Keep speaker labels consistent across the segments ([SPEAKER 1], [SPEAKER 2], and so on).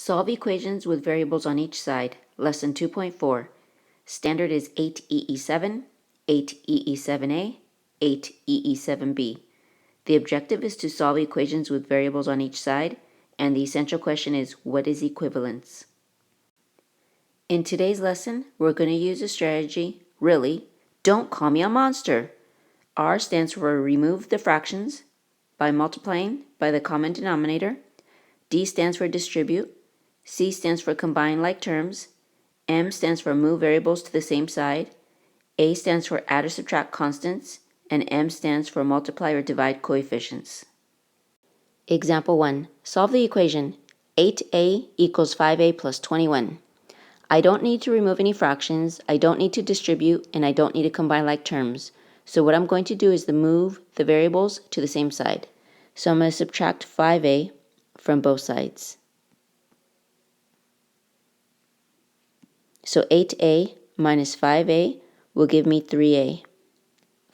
[SPEAKER 1] Solve equations with variables on each side. Lesson 2.4. Standard is 8EE7, 8EE7A, 8EE7B. The objective is to solve equations with variables on each side, and the essential question is, what is equivalence? In today's lesson, we're going to use a strategy, really, don't call me a monster. R stands for remove the fractions by multiplying by the common denominator. D stands for distribute. C stands for combine like terms. M stands for move variables to the same side. A stands for add or subtract constants. And M stands for multiply or divide coefficients. Example 1. Solve the equation 8a equals 5a plus 21. I don't need to remove any fractions, I don't need to distribute, and I don't need to combine like terms. So what I'm going to do is to move the variables to the same side. So I'm going to subtract 5a from both sides. So 8a minus 5a will give me 3a.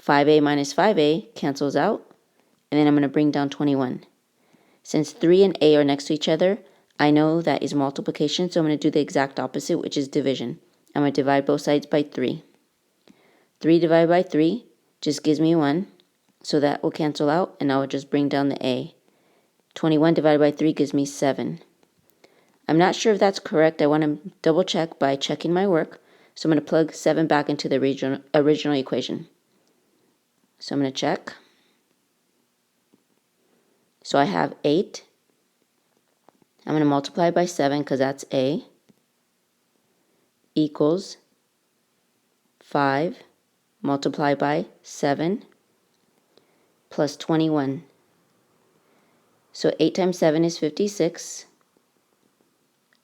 [SPEAKER 1] 5a minus 5a cancels out, and then I'm going to bring down 21. Since 3 and a are next to each other, I know that is multiplication, so I'm going to do the exact opposite, which is division. I'm going to divide both sides by 3. 3 divided by 3 just gives me 1, so that will cancel out, and I will just bring down the a. 21 divided by 3 gives me 7. I'm not sure if that's correct. I want to double check by checking my work, so I'm going to plug 7 back into the original equation. So I'm going to check. So I have 8. I'm going to multiply by 7 because that's a, equals 5 multiplied by 7 plus 21. So 8 times 7 is 56.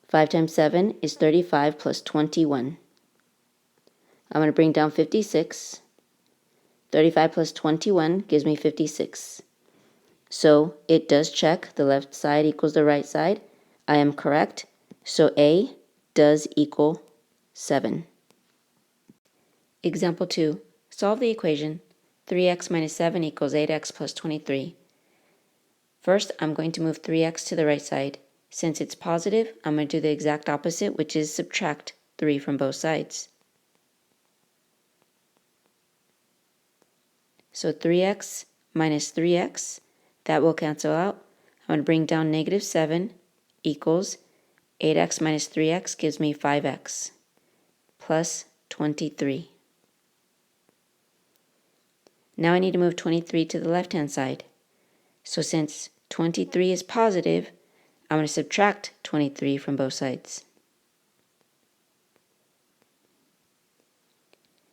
[SPEAKER 1] 5 times 7 is 35 plus 21. I'm going to bring down 56. 35 plus 21 gives me 56. So it does check. The left side equals the right side. I am correct. So A does equal 7. Example 2. Solve the equation 3x minus 7 equals 8x plus 23. First, I'm going to move 3x to the right side. Since it's positive, I'm going to do the exact opposite, which is subtract 3 from both sides. So 3x minus 3x, that will cancel out. I'm going to bring down negative 7 equals 8x minus 3x gives me 5x plus 23. Now I need to move 23 to the left-hand side. So since 23 is positive, I'm going to subtract 23 from both sides.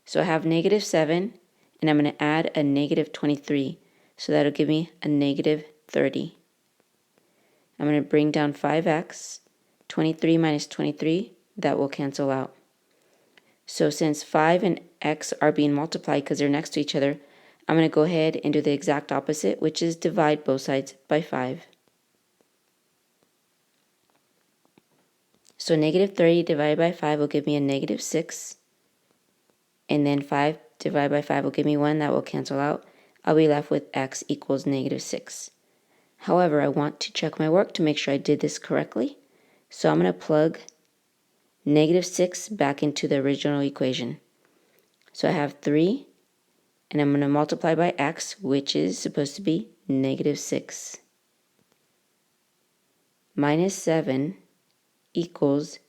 [SPEAKER 1] So I have negative 7, and I'm going to add a negative 23. So that'll give me a negative 30. I'm going to bring down 5x. 23 minus 23, that will cancel out. So since 5 and x are being multiplied because they're next to each other, I'm going to go ahead and do the exact opposite, which is divide both sides by 5. So negative 30 divided by 5 will give me a negative 6. And then 5 divided by 5 will give me 1. That will cancel out. I'll be left with x equals negative 6. However, I want to check my work to make sure I did this correctly. So I'm going to plug negative 6 back into the original equation. So I have 3, and I'm going to multiply by x, which is supposed to be negative 6. Minus 7 equals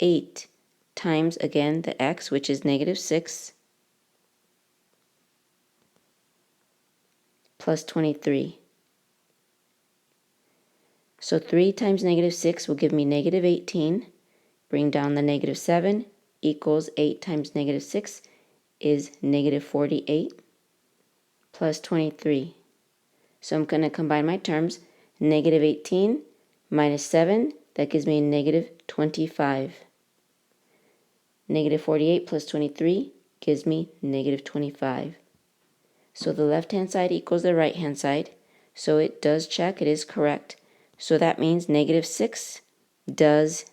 [SPEAKER 1] 8 times, again, the x, which is negative 6, plus 23. So 3 times negative 6 will give me negative 18. Bring down the negative 7 equals 8 times negative 6 is negative 48 plus 23. So I'm going to combine my terms. Negative 18 minus 7, that gives me negative 25. Negative 48 plus 23 gives me negative 25. So the left-hand side equals the right-hand side. So it does check. It is correct. So that means negative 6 does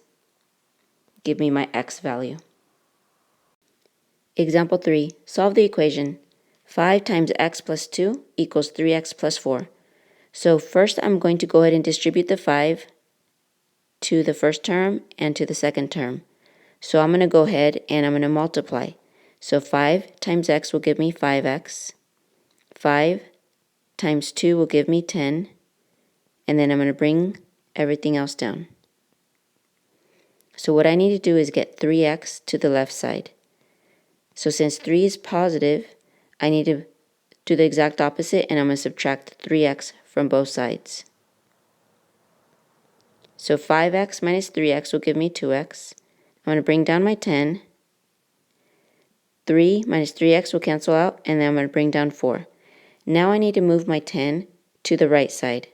[SPEAKER 1] give me my x value. Example 3. Solve the equation 5 times x plus 2 equals 3x plus 4. So first I'm going to go ahead and distribute the 5 to the first term and to the second term. So I'm going to go ahead and I'm going to multiply. So 5 times x will give me 5x. 5 times 2 will give me 10. And then I'm going to bring everything else down. So what I need to do is get 3x to the left side. So since 3 is positive, I need to do the exact opposite, and I'm going to subtract 3x from both sides. So 5x minus 3x will give me 2x. I'm going to bring down my 10. 3 minus 3x will cancel out, and then I'm going to bring down 4. Now I need to move my 10 to the right side.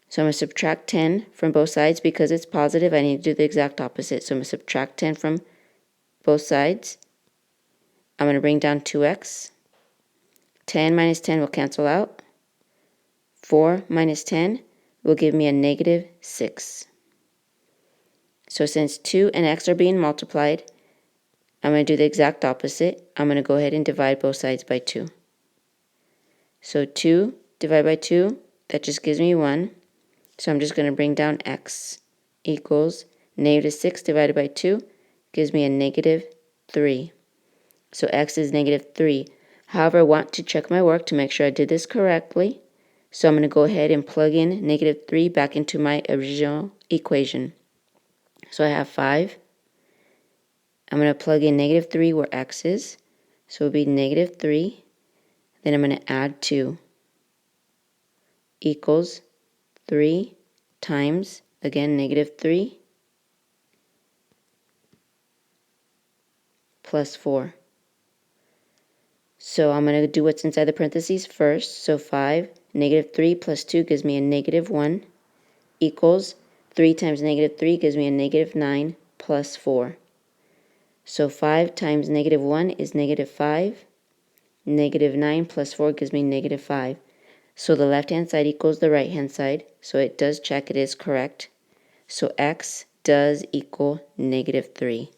[SPEAKER 1] So I'm going to subtract 10 from both sides. Because it's positive, I need to do the exact opposite. So I'm going to subtract 10 from both sides. I'm going to bring down 2x. 10 minus 10 will cancel out. 4 minus 10 will give me a negative 6. So since 2 and x are being multiplied, I'm going to do the exact opposite. I'm going to go ahead and divide both sides by 2. So 2 divided by 2, that just gives me 1. So I'm just going to bring down x equals negative 6 divided by 2 gives me a negative 3. So x is negative 3. However, I want to check my work to make sure I did this correctly. So I'm going to go ahead and plug in negative 3 back into my original equation. So I have 5. I'm going to plug in negative 3 where x is. So it will be negative 3. Then I'm going to add 2 equals 3 times, again, negative 3 plus 4. So I'm going to do what's inside the parentheses first. So 5, negative 3 plus 2 gives me a negative 1 equals 3 times negative 3 gives me a negative 9 plus 4. So 5 times negative 1 is negative 5. Negative 9 plus 4 gives me negative 5. So the left-hand side equals the right-hand side. So it does check, it is correct. So x does equal negative 3.